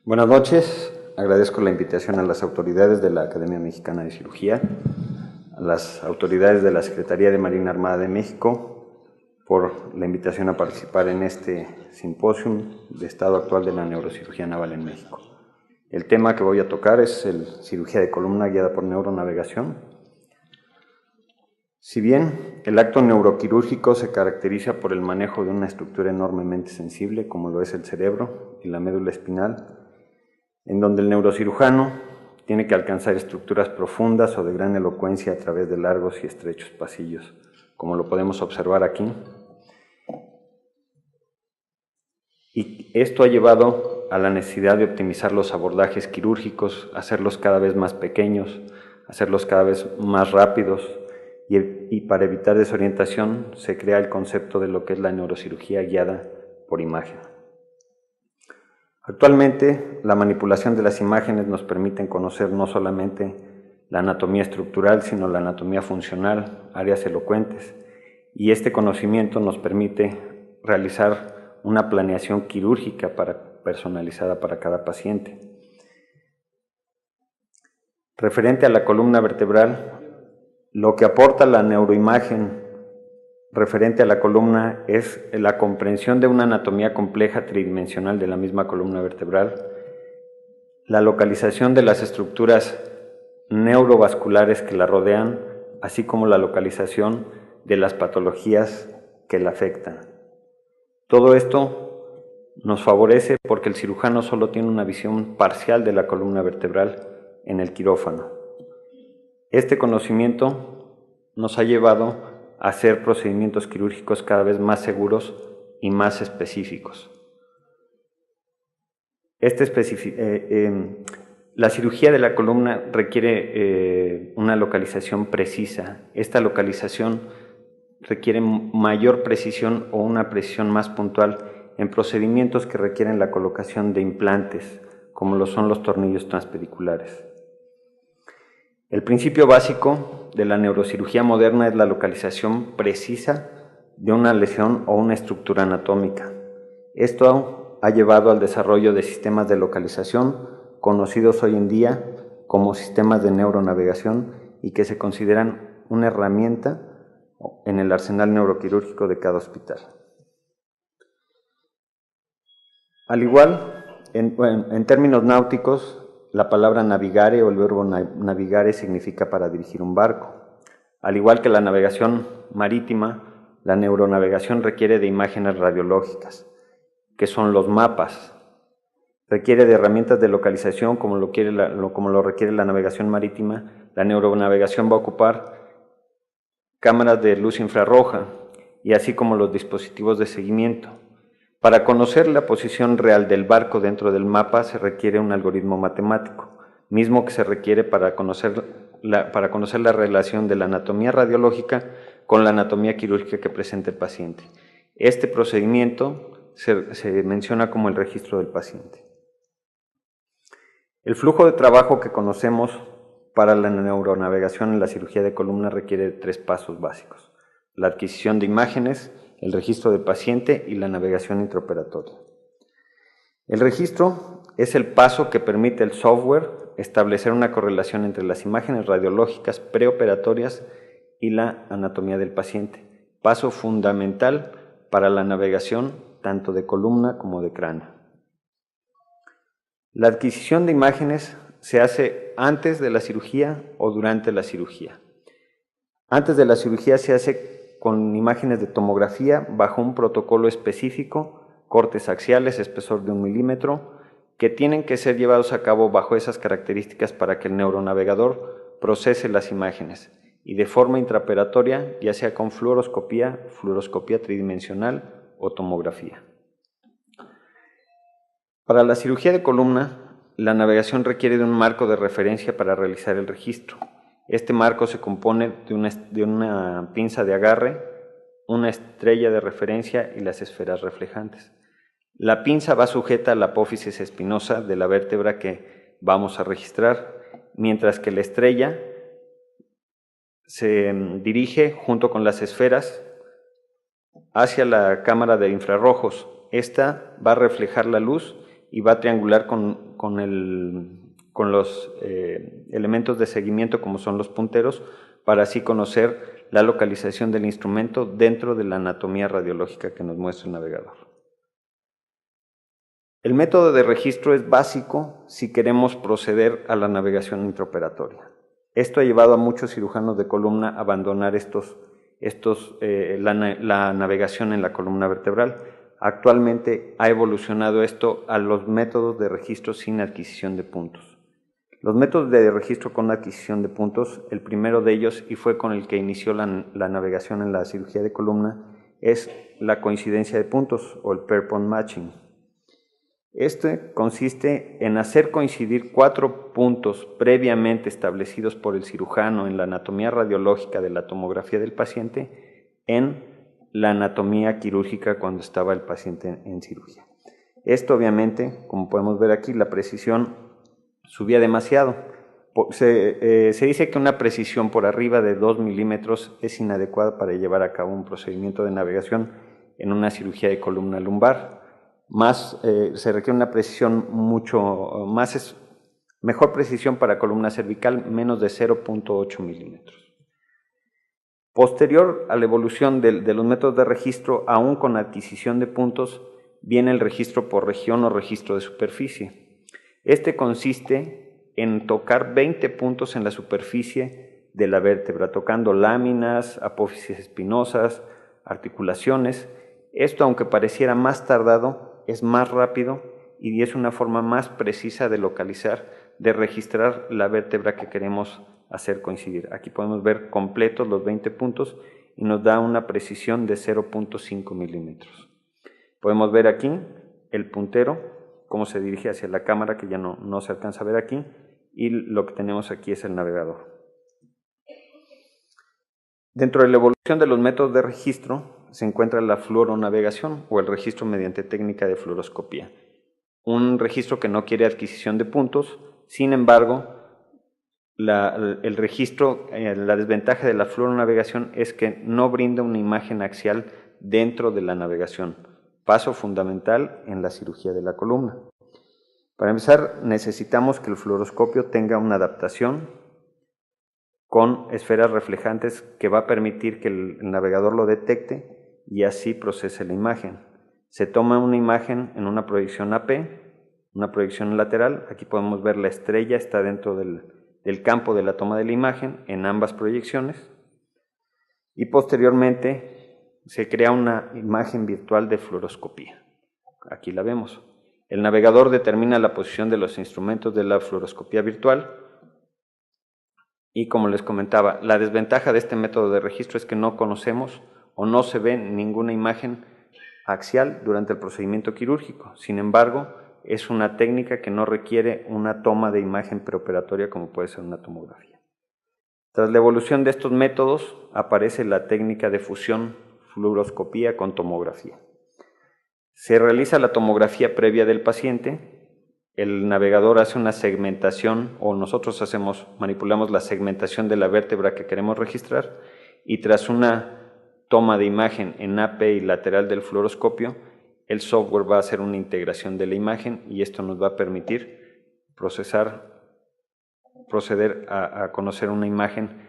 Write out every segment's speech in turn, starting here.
Buenas noches, agradezco la invitación a las autoridades de la Academia Mexicana de Cirugía, a las autoridades de la Secretaría de Marina Armada de México por la invitación a participar en este simposio de estado actual de la neurocirugía naval en México. El tema que voy a tocar es cirugía de columna guiada por neuronavegación. Si bien el acto neuroquirúrgico se caracteriza por el manejo de una estructura enormemente sensible, como lo es el cerebro y la médula espinal, en donde el neurocirujano tiene que alcanzar estructuras profundas o de gran elocuencia a través de largos y estrechos pasillos, como lo podemos observar aquí. Y esto ha llevado a la necesidad de optimizar los abordajes quirúrgicos, hacerlos cada vez más pequeños, hacerlos cada vez más rápidos, y para evitar desorientación se crea el concepto de lo que es la neurocirugía guiada por imagen. Actualmente, la manipulación de las imágenes nos permite conocer no solamente la anatomía estructural, sino la anatomía funcional, áreas elocuentes, y este conocimiento nos permite realizar una planeación quirúrgica personalizada para cada paciente. Referente a la columna vertebral, lo que aporta la neuroimagen referente a la columna es la comprensión de una anatomía compleja tridimensional de la misma columna vertebral, la localización de las estructuras neurovasculares que la rodean, así como la localización de las patologías que la afectan. Todo esto nos favorece porque el cirujano solo tiene una visión parcial de la columna vertebral en el quirófano. Este conocimiento nos ha llevado a hacer procedimientos quirúrgicos cada vez más seguros y más específicos. La cirugía de la columna requiere una localización precisa. Esta localización requiere mayor precisión o una precisión más puntual en procedimientos que requieren la colocación de implantes, como lo son los tornillos transpediculares. El principio básico de la neurocirugía moderna es la localización precisa de una lesión o una estructura anatómica. Esto ha llevado al desarrollo de sistemas de localización conocidos hoy en día como sistemas de neuronavegación y que se consideran una herramienta en el arsenal neuroquirúrgico de cada hospital. Al igual, en términos náuticos, la palabra navigare o el verbo navigare significa para dirigir un barco. Al igual que la navegación marítima, la neuronavegación requiere de imágenes radiológicas, que son los mapas. Requiere de herramientas de localización como lo requiere la navegación marítima. La neuronavegación va a ocupar cámaras de luz infrarroja y así como los dispositivos de seguimiento. Para conocer la posición real del barco dentro del mapa se requiere un algoritmo matemático, mismo que se requiere para conocer la relación de la anatomía radiológica con la anatomía quirúrgica que presenta el paciente. Este procedimiento se menciona como el registro del paciente. El flujo de trabajo que conocemos para la neuronavegación en la cirugía de columna requiere de 3 pasos básicos: la adquisición de imágenes, el registro del paciente y la navegación intraoperatoria. El registro es el paso que permite al software establecer una correlación entre las imágenes radiológicas preoperatorias y la anatomía del paciente, paso fundamental para la navegación tanto de columna como de cráneo. La adquisición de imágenes se hace antes de la cirugía o durante la cirugía. Antes de la cirugía se hace con imágenes de tomografía bajo un protocolo específico, cortes axiales, espesor de 1 milímetro, que tienen que ser llevados a cabo bajo esas características para que el neuronavegador procese las imágenes y de forma intraoperatoria, ya sea con fluoroscopía tridimensional o tomografía. Para la cirugía de columna, la navegación requiere de un marco de referencia para realizar el registro. Este marco se compone de una pinza de agarre, una estrella de referencia y las esferas reflejantes. La pinza va sujeta a la apófisis espinosa de la vértebra que vamos a registrar, mientras que la estrella se dirige junto con las esferas hacia la cámara de infrarrojos. Esta va a reflejar la luz y va a triangular con los elementos de seguimiento como son los punteros, para así conocer la localización del instrumento dentro de la anatomía radiológica que nos muestra el navegador. El método de registro es básico si queremos proceder a la navegación intraoperatoria. Esto ha llevado a muchos cirujanos de columna a abandonar la navegación en la columna vertebral. Actualmente ha evolucionado esto a los métodos de registro sin adquisición de puntos. Los métodos de registro con adquisición de puntos, el primero de ellos, y fue con el que inició la navegación en la cirugía de columna, es la coincidencia de puntos o el pair point matching. Este consiste en hacer coincidir 4 puntos previamente establecidos por el cirujano en la anatomía radiológica de la tomografía del paciente en la anatomía quirúrgica cuando estaba el paciente en cirugía. Esto obviamente, como podemos ver aquí, la precisión subía demasiado. Se dice que una precisión por arriba de 2 milímetros es inadecuada para llevar a cabo un procedimiento de navegación en una cirugía de columna lumbar. Se requiere una precisión mejor precisión para columna cervical, menos de 0.8 milímetros. Posterior a la evolución de los métodos de registro, aún con adquisición de puntos, viene el registro por región o registro de superficie. Este consiste en tocar 20 puntos en la superficie de la vértebra, tocando láminas, apófisis espinosas, articulaciones. Esto, aunque pareciera más tardado, es más rápido y es una forma más precisa de localizar, de registrar la vértebra que queremos hacer coincidir. Aquí podemos ver completos los 20 puntos y nos da una precisión de 0.5 milímetros. Podemos ver aquí el puntero, cómo se dirige hacia la cámara, que ya no se alcanza a ver aquí, y lo que tenemos aquí es el navegador. Dentro de la evolución de los métodos de registro se encuentra la fluoronavegación o el registro mediante técnica de fluoroscopía. Un registro que no quiere adquisición de puntos, sin embargo, la desventaja de la fluoronavegación es que no brinda una imagen axial dentro de la navegación, paso fundamental en la cirugía de la columna. Para empezar, necesitamos que el fluoroscopio tenga una adaptación con esferas reflejantes que va a permitir que el navegador lo detecte y así procese la imagen. Se toma una imagen en una proyección AP, una proyección lateral. Aquí podemos ver la estrella, está dentro del campo de la toma de la imagen en ambas proyecciones. Y posteriormente se crea una imagen virtual de fluoroscopía. Aquí la vemos. El navegador determina la posición de los instrumentos de la fluoroscopía virtual. Y como les comentaba, la desventaja de este método de registro es que no conocemos o no se ve ninguna imagen axial durante el procedimiento quirúrgico. Sin embargo, es una técnica que no requiere una toma de imagen preoperatoria como puede ser una tomografía. Tras la evolución de estos métodos, aparece la técnica de fusión fluoroscopía con tomografía. Se realiza la tomografía previa del paciente, el navegador hace una segmentación o nosotros manipulamos la segmentación de la vértebra que queremos registrar y tras una toma de imagen en AP y lateral del fluoroscopio, el software va a hacer una integración de la imagen y esto nos va a permitir proceder a conocer una imagen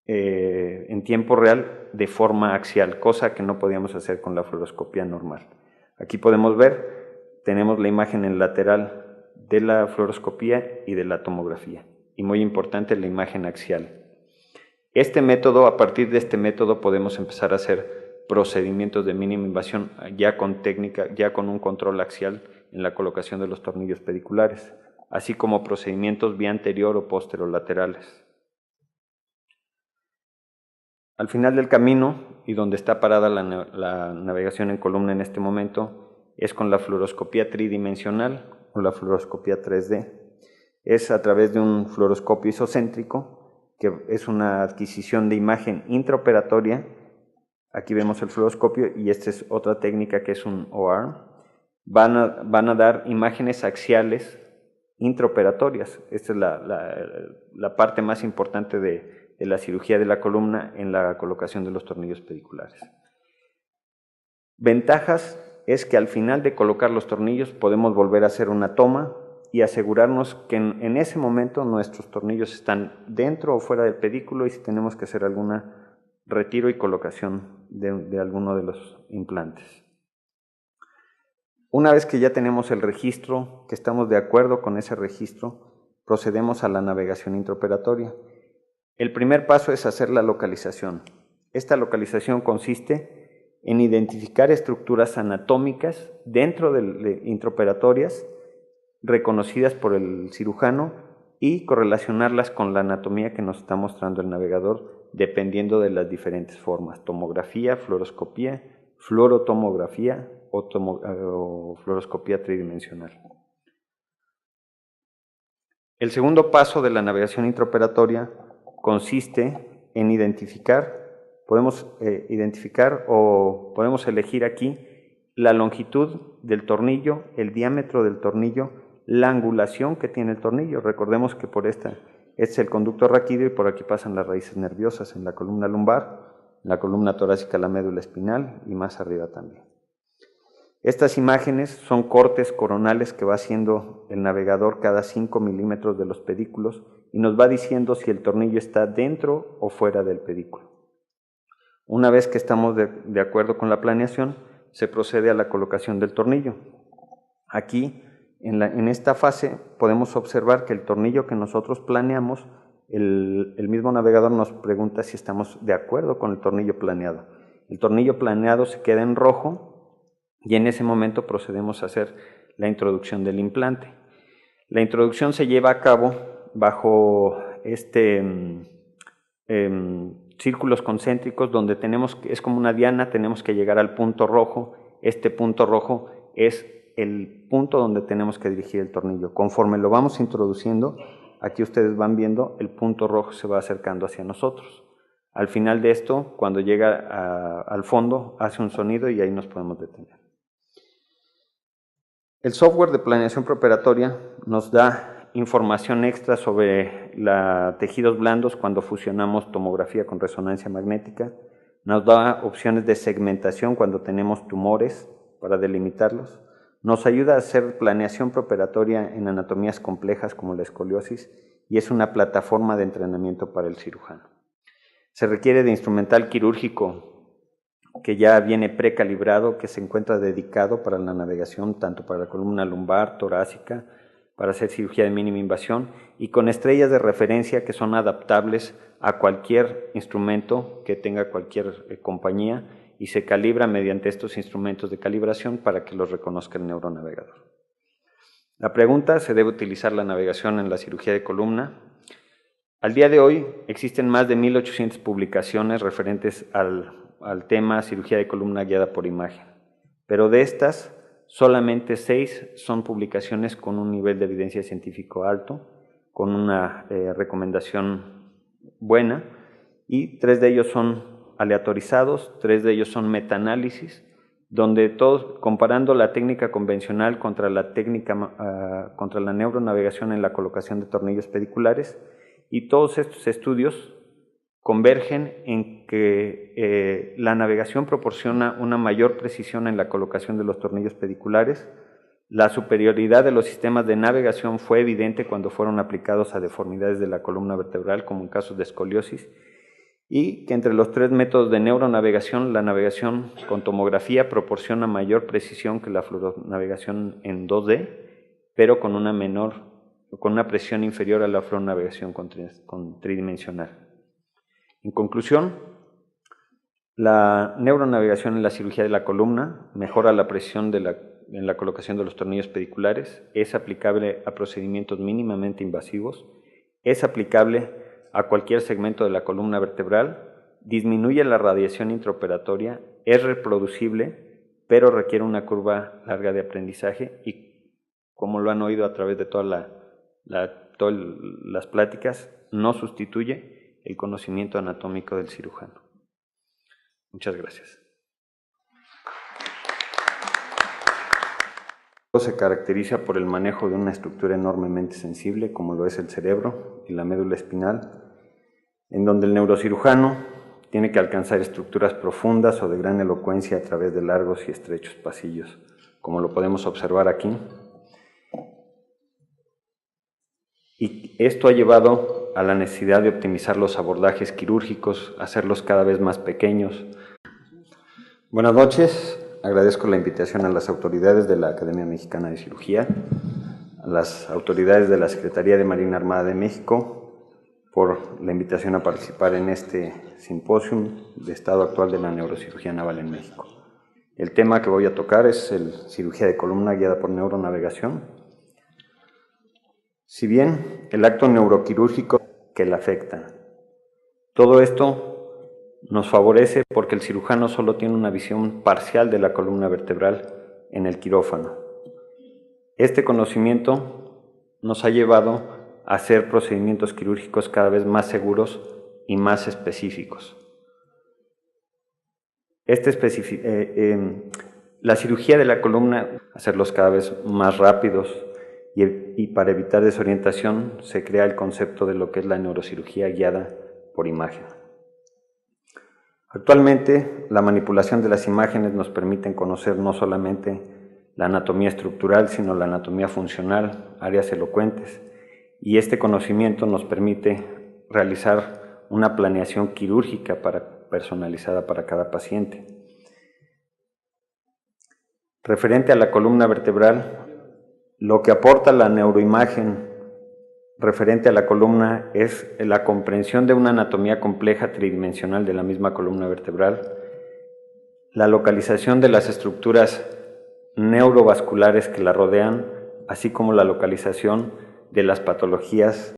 en tiempo real de forma axial, cosa que no podíamos hacer con la fluoroscopía normal. Aquí podemos ver, tenemos la imagen en lateral de la fluoroscopía y de la tomografía, y muy importante, la imagen axial. A partir de este método podemos empezar a hacer procedimientos de mínima invasión ya con un control axial en la colocación de los tornillos pediculares, así como procedimientos vía anterior o posterolaterales. Al final del camino, y donde está parada la navegación en columna en este momento, es con la fluoroscopía tridimensional o la fluoroscopía 3D. Es a través de un fluoroscopio isocéntrico, que es una adquisición de imagen intraoperatoria. Aquí vemos el fluoroscopio y esta es otra técnica que es un OR. Van a dar imágenes axiales intraoperatorias. Esta es la parte más importante de la cirugía de la columna en la colocación de los tornillos pediculares. Ventajas es que al final de colocar los tornillos podemos volver a hacer una toma y asegurarnos que en ese momento nuestros tornillos están dentro o fuera del pedículo y si tenemos que hacer algún retiro y colocación de alguno de los implantes. Una vez que ya tenemos el registro, que estamos de acuerdo con ese registro, procedemos a la navegación intraoperatoria. El primer paso es hacer la localización. Esta localización consiste en identificar estructuras anatómicas dentro de intraoperatorias reconocidas por el cirujano y correlacionarlas con la anatomía que nos está mostrando el navegador dependiendo de las diferentes formas: tomografía, fluoroscopía, fluorotomografía o fluoroscopía tridimensional. El segundo paso de la navegación intraoperatoria consiste en podemos elegir aquí la longitud del tornillo, el diámetro del tornillo, la angulación que tiene el tornillo. Recordemos que por este es el conducto raquídeo y por aquí pasan las raíces nerviosas en la columna lumbar, en la columna torácica, la médula espinal y más arriba también. Estas imágenes son cortes coronales que va haciendo el navegador cada 5 milímetros de los pedículos y nos va diciendo si el tornillo está dentro o fuera del pedículo. Una vez que estamos de acuerdo con la planeación, se procede a la colocación del tornillo. Aquí, en esta fase, podemos observar que el tornillo que nosotros planeamos, el mismo navegador nos pregunta si estamos de acuerdo con el tornillo planeado. El tornillo planeado se queda en rojo y en ese momento procedemos a hacer la introducción del implante. La introducción se lleva a cabo bajo círculos concéntricos donde es como una diana, tenemos que llegar al punto rojo. Este punto rojo es el punto donde tenemos que dirigir el tornillo. Conforme lo vamos introduciendo, aquí ustedes van viendo, el punto rojo se va acercando hacia nosotros. Al final de esto, cuando llega al fondo, hace un sonido y ahí nos podemos detener. El software de planeación preoperatoria nos da información extra sobre tejidos blandos cuando fusionamos tomografía con resonancia magnética. Nos da opciones de segmentación cuando tenemos tumores para delimitarlos. Nos ayuda a hacer planeación preoperatoria en anatomías complejas como la escoliosis y es una plataforma de entrenamiento para el cirujano. Se requiere de instrumental quirúrgico que ya viene precalibrado, que se encuentra dedicado para la navegación, tanto para la columna lumbar, torácica, para hacer cirugía de mínima invasión, y con estrellas de referencia que son adaptables a cualquier instrumento que tenga cualquier compañía, y se calibra mediante estos instrumentos de calibración para que los reconozca el neuronavegador. La pregunta: ¿se debe utilizar la navegación en la cirugía de columna? Al día de hoy existen más de 1.800 publicaciones referentes al tema cirugía de columna guiada por imagen, pero de estas solamente 6 son publicaciones con un nivel de evidencia científico alto, con una recomendación buena, y 3 de ellos son aleatorizados, 3 de ellos son metaanálisis, donde todos, comparando la técnica convencional contra la neuronavegación en la colocación de tornillos pediculares, y todos estos estudios convergen en que la navegación proporciona una mayor precisión en la colocación de los tornillos pediculares. La superioridad de los sistemas de navegación fue evidente cuando fueron aplicados a deformidades de la columna vertebral, como en casos de escoliosis, y que entre los 3 métodos de neuronavegación, la navegación con tomografía proporciona mayor precisión que la fluoronavegación en 2D, pero con una presión inferior a la fluoronavegación con tridimensional. En conclusión, la neuronavegación en la cirugía de la columna mejora la precisión en la colocación de los tornillos pediculares, es aplicable a procedimientos mínimamente invasivos, es aplicable a cualquier segmento de la columna vertebral, disminuye la radiación intraoperatoria, es reproducible, pero requiere una curva larga de aprendizaje y, como lo han oído a través de todas las pláticas, no sustituye el conocimiento anatómico del cirujano. Muchas gracias. Se caracteriza por el manejo de una estructura enormemente sensible, como lo es el cerebro y la médula espinal, en donde el neurocirujano tiene que alcanzar estructuras profundas o de gran elocuencia a través de largos y estrechos pasillos, como lo podemos observar aquí. Y esto ha llevado a la necesidad de optimizar los abordajes quirúrgicos, hacerlos cada vez más pequeños. Buenas noches, agradezco la invitación a las autoridades de la Academia Mexicana de Cirugía, a las autoridades de la Secretaría de Marina Armada de México por la invitación a participar en este simposio de estado actual de la neurocirugía naval en México. El tema que voy a tocar es cirugía de columna guiada por neuronavegación. Si bien el acto neuroquirúrgico que la afecta, todo esto nos favorece porque el cirujano solo tiene una visión parcial de la columna vertebral en el quirófano. Este conocimiento nos ha llevado a hacer procedimientos quirúrgicos cada vez más seguros y más específicos. La cirugía de la columna, hacerlos cada vez más rápidos, y para evitar desorientación se crea el concepto de lo que es la neurocirugía guiada por imagen. Actualmente, la manipulación de las imágenes nos permite conocer no solamente la anatomía estructural, sino la anatomía funcional, áreas elocuentes, y este conocimiento nos permite realizar una planeación quirúrgica personalizada para cada paciente. Referente a la columna vertebral, lo que aporta la neuroimagen referente a la columna es la comprensión de una anatomía compleja tridimensional de la misma columna vertebral, la localización de las estructuras neurovasculares que la rodean, así como la localización de las patologías